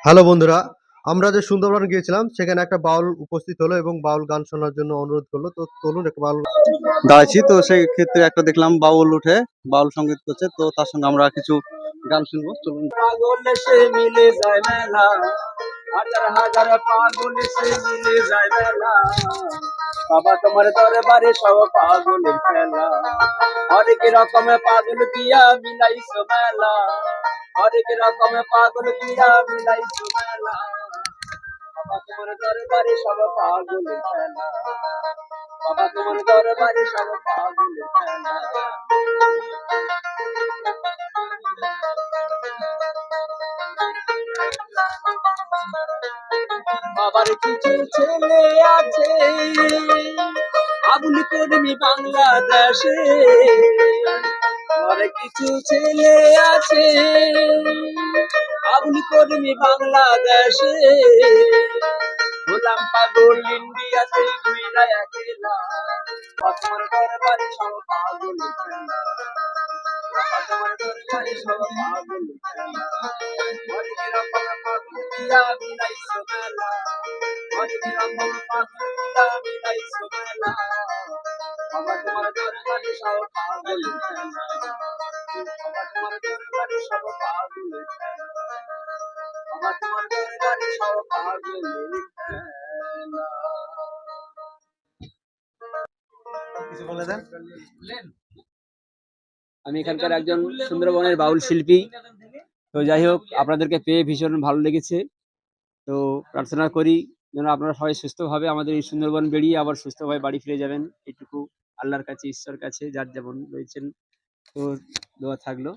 Hello বন্ধুরা, আমরা যে সুন্দরবন গিয়েছিলাম সেখানে একটা বাউল উপস্থিত হলো এবং বাউল গান শোনার জন্য অনুরোধ করলো। তো চলুন একটা বাউল দাঁড়াচ্ছি, তো সেই ক্ষেত্রে একটা দেখলাম বাউল উঠে বাউল সঙ্গীত করছে, তো তার সঙ্গে আমরা কিছু গান শুনবো। চলুন। পাগল সে মিলে যায় মেলা, হাজার হাজার পাগল সে মিলে যায় মেলা। বাবা তোমার দরবারে সব পাগলের খেলা, হরেক রকমের পাগল দিয়া মিলাইছো মেলা, হরেক রকমের পাগল দিয়া মিলাইছো মেলা। বাবা তোমার দরবারে সব পাগলের খেলা, বাবা তোমার দরবারে সব পাগলের খেলা। বাবার কিছু ছেলে আছে আবুল কর্মী বাংলাদেশে, বাবার কিছু ছেলে আছে আবুল কর্মী বাংলাদেশে। গোলাম পাগল ইন্ডিয়াতে ঘুইরা একলা, তোমার দরবারে সব পাগল খেলা, তোমার দরবারে সব পাগল খেলা। হরেক রকম পাগল দিয়া মিলাইছো মেলা, হরেক রকম পাগল দিয়া মিলাইছো মেলা। বাবা তোমার দরবারে সব পাগল খেলা, বাবা তোমার দরবারে সব পাগল খেলা, বাবা তোমার দরবারে সব পাগল খেলা। কিছু বলে দেন। আমি এখানকার একজন সুন্দরবনের বাউল শিল্পী। তো যাই হোক, আপনাদেরকে পেয়ে ভীষণ ভালো লেগেছে। তো প্রার্থনা করি যেন আপনারা সবাই সুস্থভাবে আমাদের এই সুন্দরবন বেরিয়ে আবার সুস্থভাবে বাড়ি ফিরে যাবেন, এইটুকু আল্লাহর কাছে, ঈশ্বর কাছে, যার যেমন রয়েছেন। তো দোয়া থাকলো।